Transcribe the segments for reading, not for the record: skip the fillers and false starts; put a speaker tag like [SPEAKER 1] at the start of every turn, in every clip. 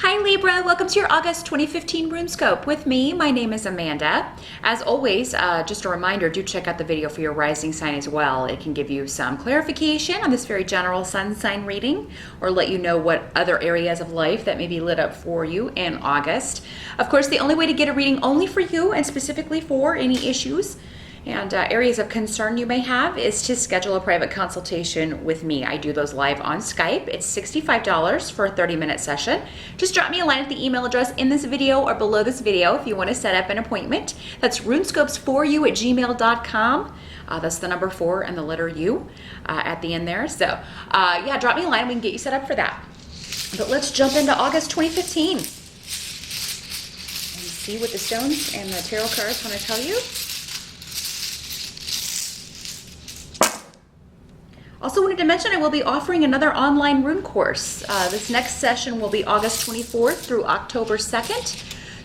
[SPEAKER 1] Hi Libra, welcome to your August 2015 RuneScope with me. My name is Amanda. As always, just a reminder, do check out the video for your rising sign as well. It can give you some clarification on this very general sun sign reading or let you know what other areas of life that may be lit up for you in August. Of course, the only way to get a reading only for you and specifically for any issues and areas of concern you may have is to schedule a private consultation with me. I do those live on Skype. It's $65 for a 30-minute session. Just drop me a line at the email address in this video or below this video if you want to set up an appointment. That's runescopes4u@gmail.com. That's the number 4 and the letter U at the end there. So yeah, drop me a line. We can get you set up for that. But let's jump into August 2015 and see what the stones and the tarot cards want to tell you. Also wanted to mention I will be offering another online rune course. This next session will be August 24th through October 2nd.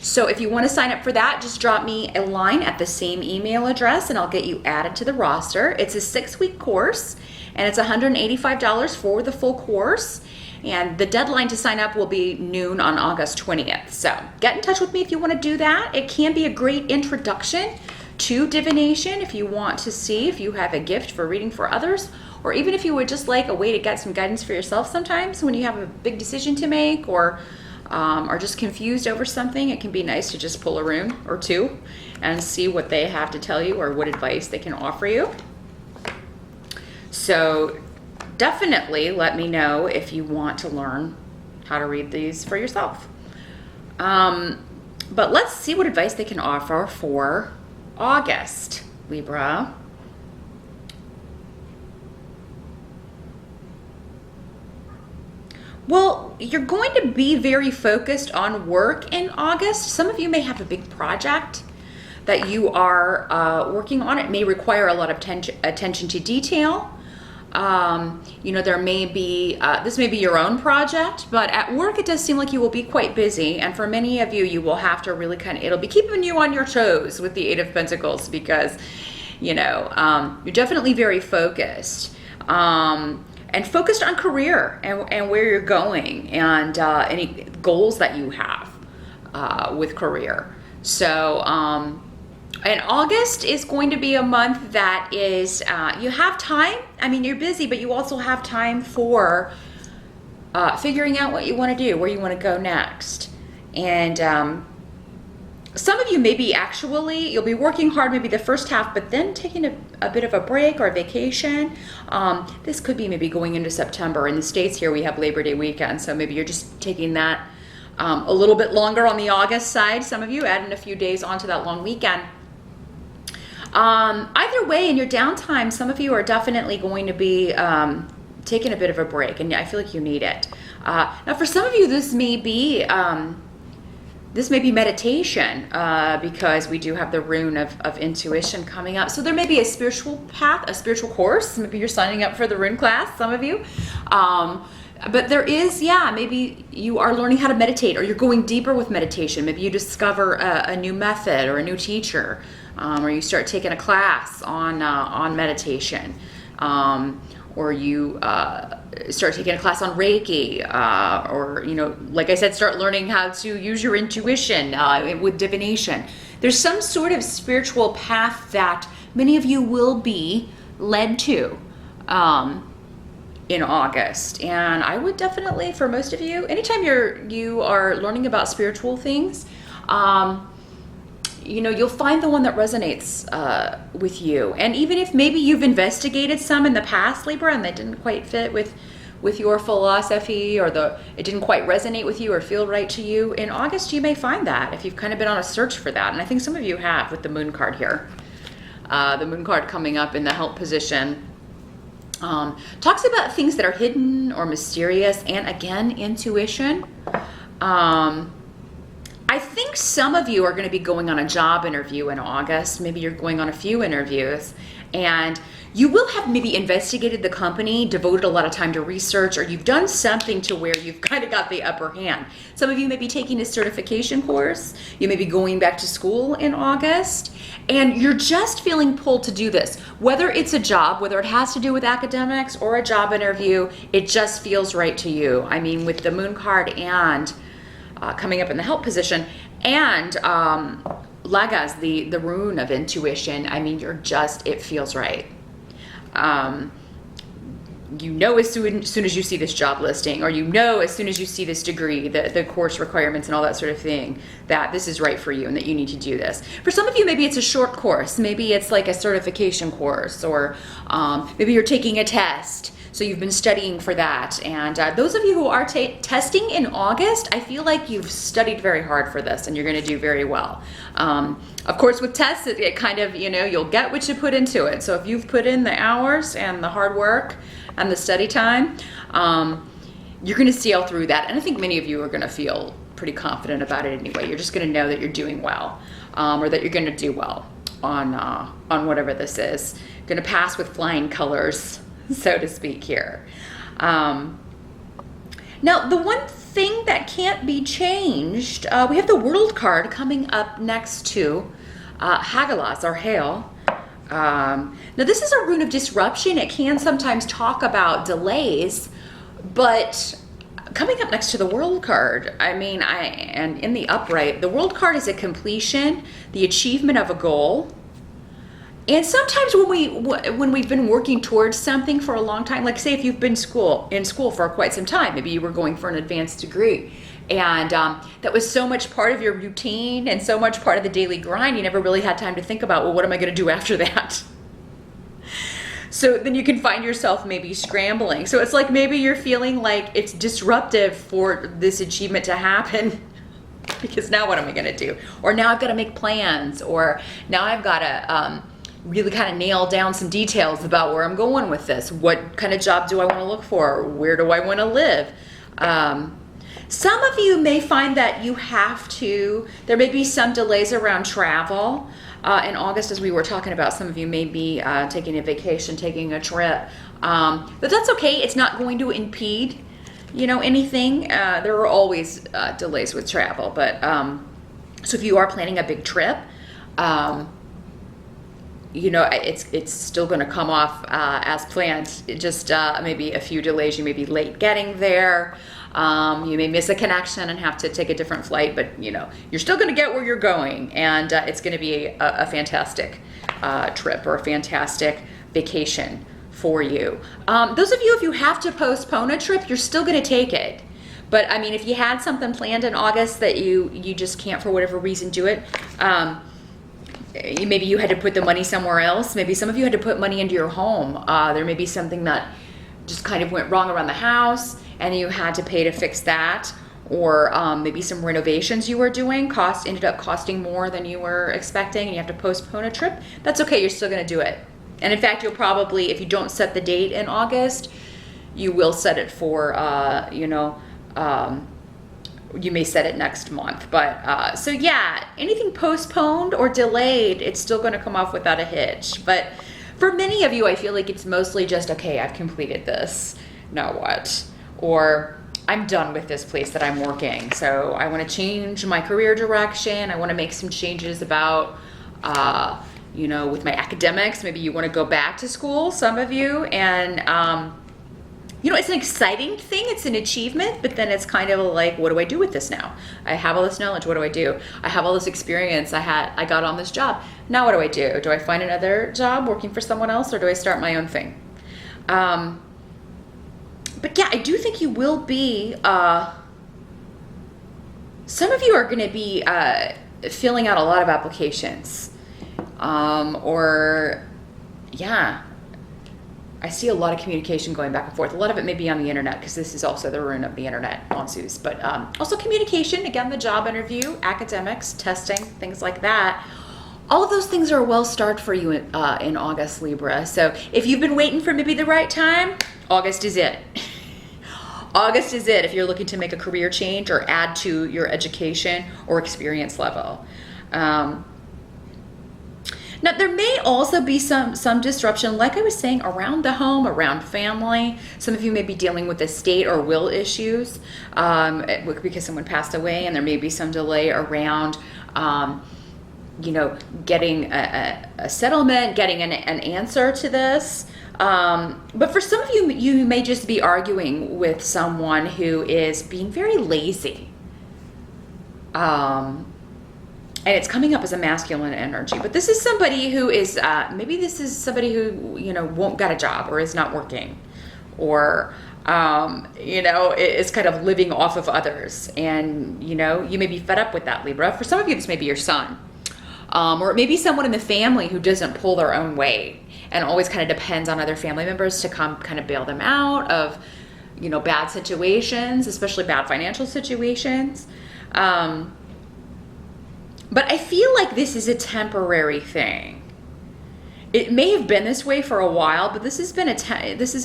[SPEAKER 1] So if you want to sign up for that, just drop me a line at the same email address and I'll get you added to the roster. It's a 6-week course and it's $185 for the full course. And the deadline to sign up will be noon on August 20th. So get in touch with me if you want to do that. It can be a great introduction to divination if you want to see if you have a gift for reading for others, or even if you would just like a way to get some guidance for yourself sometimes when you have a big decision to make or are just confused over something. It can be nice to just pull a rune or two and see what they have to tell you or what advice they can offer you. So definitely let me know if you want to learn how to read these for yourself. But let's see what advice they can offer for August, Libra. Well, you're going to be very focused on work in August. Some of you may have a big project that you are working on. It may require a lot of attention to detail. You know, there may be, this may be your own project, but at work it does seem like you will be quite busy. And for many of you, you will have to really it'll be keeping you on your toes with the 8 of Pentacles because, you know, you're definitely very focused. And focused on career and where you're going and any goals that you have with career. So, and August is going to be a month that is, you have time. I mean, you're busy, but you also have time for figuring out what you want to do, where you want to go next. And some of you maybe actually, you'll be working hard maybe the first half, but then taking a bit of a break or a vacation. This could be maybe going into September. In the States here, we have Labor Day weekend, so maybe you're just taking that a little bit longer on the August side. Some of you adding a few days onto that long weekend. Either way, in your downtime, some of you are definitely going to be taking a bit of a break, and I feel like you need it. Now, for some of you, this may be meditation because we do have the rune of intuition coming up. So there may be a spiritual path, a spiritual course. Maybe you're signing up for the rune class, some of you. But there is, yeah, maybe you are learning how to meditate or you're going deeper with meditation. Maybe you discover a new method or a new teacher. Or you start taking a class on meditation, or you start taking a class on Reiki, or, you know, like I said, start learning how to use your intuition with divination. There's some sort of spiritual path that many of you will be led to in August. And I would definitely, for most of you, anytime you are learning about spiritual things, you know, you'll find the one that resonates with you. And even if maybe you've investigated some in the past, Libra, and they didn't quite fit with your philosophy or it didn't quite resonate with you or feel right to you, in August you may find that if you've kind of been on a search for that. And I think some of you have with the Moon card here. The Moon card coming up in the help position. Talks about things that are hidden or mysterious and, again, intuition. I think some of you are going to be going on a job interview in August. Maybe you're going on a few interviews and you will have maybe investigated the company, devoted a lot of time to research, or you've done something to where you've kind of got the upper hand. Some of you may be taking a certification course. You may be going back to school in August, and you're just feeling pulled to do this. Whether it's a job, whether it has to do with academics or a job interview, it just feels right to you. I mean, with the Moon card and coming up in the help position. And Lagaz, the rune of intuition, I mean, it feels right. You know as soon as you see this job listing, or you know as soon as you see this degree, the course requirements and all that sort of thing, that this is right for you and that you need to do this. For some of you, maybe it's a short course. Maybe it's like a certification course, or maybe you're taking a test. So you've been studying for that. And those of you who are testing in August, I feel like you've studied very hard for this and you're going to do very well. Of course, with tests, it kind of, you'll get what you put into it. So if you've put in the hours and the hard work and the study time, you're going to sail through that. And I think many of you are going to feel pretty confident about it anyway. You're just going to know that you're doing well, or that you're going to do well on whatever this is. Going to pass with flying colors, so to speak here. Now, the one thing that can't be changed, we have the World card coming up next to Hagalaz, or Hail. Now, this is a rune of disruption. It can sometimes talk about delays, but coming up next to the World card, and in the upright, the World card is a completion, the achievement of a goal. And sometimes when we've been working towards something for a long time, like say if you've been in school for quite some time, maybe you were going for an advanced degree, and that was so much part of your routine and so much part of the daily grind, you never really had time to think about, well, what am I going to do after that? So then you can find yourself maybe scrambling. So it's like maybe you're feeling like it's disruptive for this achievement to happen. Because now what am I going to do? Or now I've got to make plans, or now I've got to really kind of nail down some details about where I'm going with this. What kind of job do I want to look for? Where do I want to live? Some of you may find that there may be some delays around travel. In August, as we were talking about, some of you may be taking a vacation, taking a trip. But that's okay. It's not going to impede, anything. There are always delays with travel. But so if you are planning a big trip, it's still going to come off as planned. Just maybe a few delays. You may be late getting there. You may miss a connection and have to take a different flight, but you're still going to get where you're going, and it's going to be a fantastic trip or a fantastic vacation for you. Those of you, if you have to postpone a trip, you're still going to take it. But if you had something planned in August that you just can't for whatever reason do it, maybe you had to put the money somewhere else. Maybe some of you had to put money into your home. There may be something that just kind of went wrong around the house and you had to pay to fix that. Or maybe some renovations you were doing ended up costing more than you were expecting and you have to postpone a trip. That's okay, you're still going to do it. And in fact, you'll probably, if you don't set the date in August, you will set it for, you may set it next month. But so yeah, anything postponed or delayed, it's still going to come off without a hitch. But for many of you, I feel like it's mostly just, okay, I've completed this. Now what? Or I'm done with this place that I'm working. So I want to change my career direction. I want to make some changes about, with my academics. Maybe you want to go back to school, some of you. And, it's an exciting thing. It's an achievement, but then it's kind of like, what do I do with this now? I have all this knowledge. What do I do? I have all this experience. I got on this job. Now what do I do? Do I find another job working for someone else, or do I start my own thing? But yeah, I do think you will be, some of you are going to be filling out a lot of applications. I see a lot of communication going back and forth. A lot of it may be on the internet, because this is also the rune of the internet, Onsus. But also communication, again, the job interview, academics, testing, things like that. All of those things are a well start for you in August, Libra. So if you've been waiting for maybe the right time, August is it. August is it if you're looking to make a career change or add to your education or experience level. Now, there may also be some disruption, like I was saying, around the home, around family. Some of you may be dealing with estate or will issues because someone passed away, and there may be some delay around getting a settlement, getting an answer to this. But for some of you, you may just be arguing with someone who is being very lazy. And it's coming up as a masculine energy. But this is somebody who is, maybe this is somebody who, won't get a job or is not working, or, is kind of living off of others. And, you may be fed up with that, Libra. For some of you, this may be your son. Or it may be someone in the family who doesn't pull their own weight and always kind of depends on other family members to come kind of bail them out of, bad situations, especially bad financial situations. But I feel like this is a temporary thing. It may have been this way for a while, but this is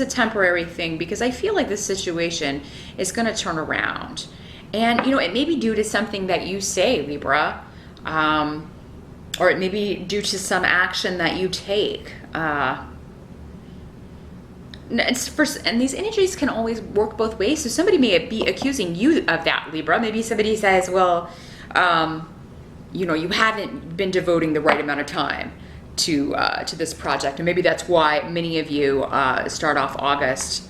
[SPEAKER 1] a temporary thing, because I feel like this situation is going to turn around. And, it may be due to something that you say, Libra, or it may be due to some action that you take. And these energies can always work both ways. So somebody may be accusing you of that, Libra. Maybe somebody says, well, you haven't been devoting the right amount of time to this project. And maybe that's why many of you start off August,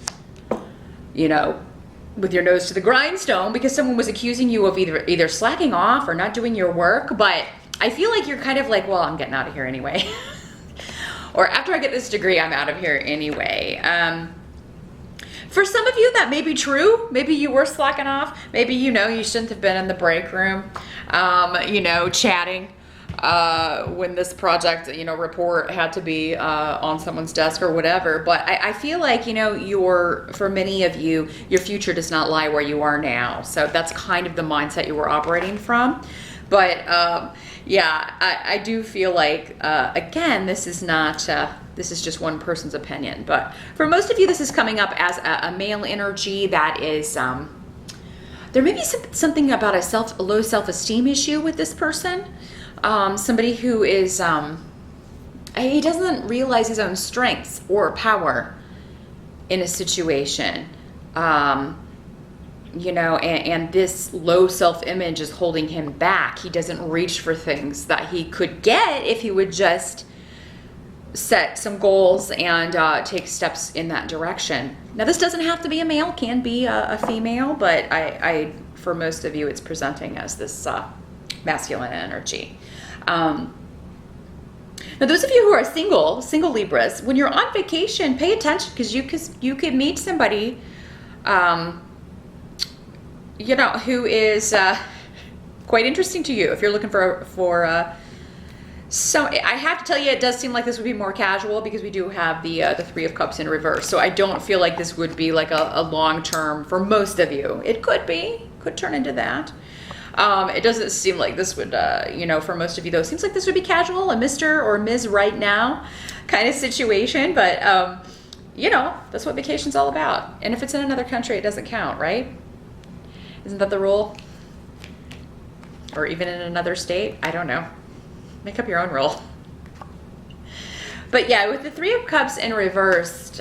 [SPEAKER 1] with your nose to the grindstone, because someone was accusing you of either slacking off or not doing your work. But I feel like you're kind of like, well, I'm getting out of here anyway. Or after I get this degree, I'm out of here anyway. For some of you, that may be true. Maybe you were slacking off. Maybe, you shouldn't have been in the break room, chatting when this project, report had to be on someone's desk or whatever. But I feel like, for many of you, your future does not lie where you are now. So that's kind of the mindset you were operating from. But I do feel like, again, this is not, this is just one person's opinion. But for most of you, this is coming up as a male energy that is, there may be something about a low self-esteem issue with this person. Somebody who is, he doesn't realize his own strengths or power in a situation. And this low self-image is holding him back. He doesn't reach for things that he could get if he would just set some goals and take steps in that direction. Now, this doesn't have to be a male, can be a female, but I for most of you, it's presenting as this masculine energy. Now, those of you who are single Libras, when you're on vacation, pay attention, because you could meet somebody who is quite interesting to you if you're looking for so I have to tell you, it does seem like this would be more casual, because we do have the Three of Cups in reverse. So I don't feel like this would be like a long term for most of you. It could turn into that. It doesn't seem like this would, for most of you though, it seems like this would be casual, a Mr. or Ms. right now kind of situation. But, that's what vacation's all about. And if it's in another country, it doesn't count, right? Isn't that the rule? Or even in another state? I don't know. Make up your own rule. But yeah, with the Three of Cups in reversed,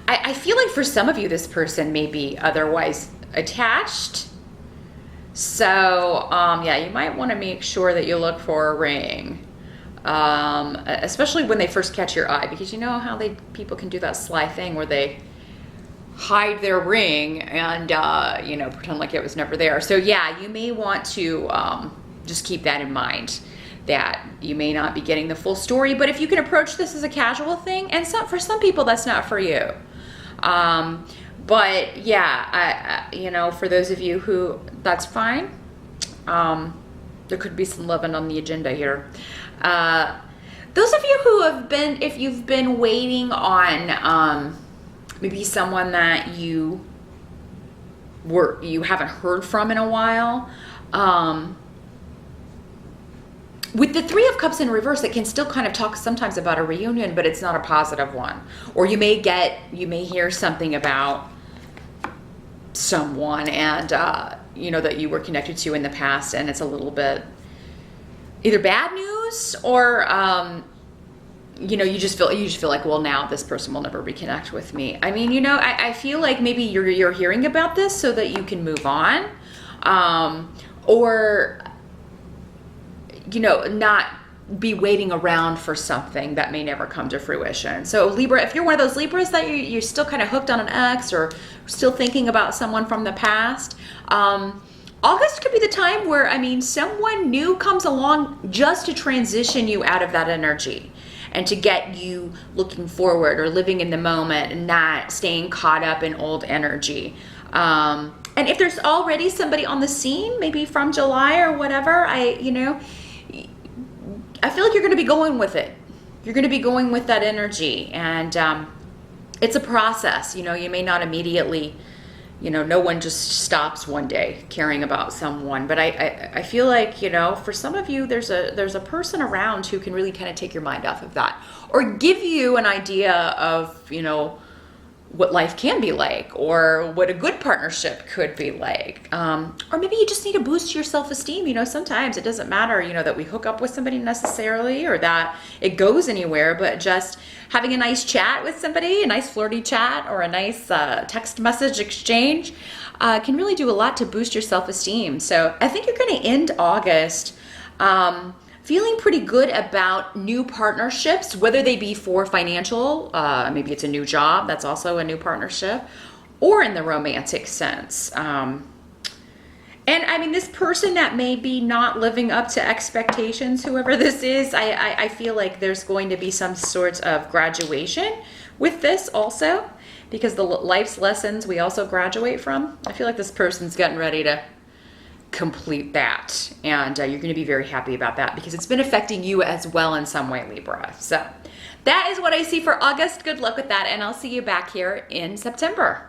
[SPEAKER 1] I feel like for some of you, this person may be otherwise attached. So, you might want to make sure that you look for a ring. Especially when they first catch your eye, because you know how people can do that sly thing where they hide their ring and pretend like it was never there. So yeah, you may want to just keep that in mind, that you may not be getting the full story. But if you can approach this as a casual thing, and for some people that's not for you, but yeah, for those of you who that's fine, there could be some loving on the agenda here. Those of you who if you've been waiting on maybe someone that you haven't heard from in a while, with the Three of Cups in reverse, it can still kind of talk sometimes about a reunion, but it's not a positive one. Or you may hear something about someone and that you were connected to in the past, and it's a little bit either bad news or you just feel like, well, now this person will never reconnect with me. I mean, I feel like maybe you're hearing about this so that you can move on, or not be waiting around for something that may never come to fruition. So Libra, if you're one of those Libras that you're still kind of hooked on an ex or still thinking about someone from the past, August could be the time where, I mean, someone new comes along just to transition you out of that energy and to get you looking forward or living in the moment and not staying caught up in old energy. And if there's already somebody on the scene, maybe from July or whatever, I feel like you're going to be going with it. You're going to be going with that energy, and it's a process. You may not immediately, no one just stops one day caring about someone. But I feel like, for some of you, there's a person around who can really kind of take your mind off of that, or give you an idea of, what life can be like, or what a good partnership could be like. Or maybe you just need to boost your self-esteem. Sometimes it doesn't matter, that we hook up with somebody necessarily, or that it goes anywhere, but just having a nice chat with somebody, a nice flirty chat, or a nice text message exchange can really do a lot to boost your self-esteem. So I think you're going to end August feeling pretty good about new partnerships, whether they be for financial, maybe it's a new job, that's also a new partnership, or in the romantic sense. And I mean, this person that may be not living up to expectations, whoever this is, I feel like there's going to be some sort of graduation with this also, because the life's lessons we also graduate from. I feel like this person's getting ready to complete that, and you're going to be very happy about that because it's been affecting you as well in some way, Libra. So that is what I see for August. Good luck with that, and I'll see you back here in September.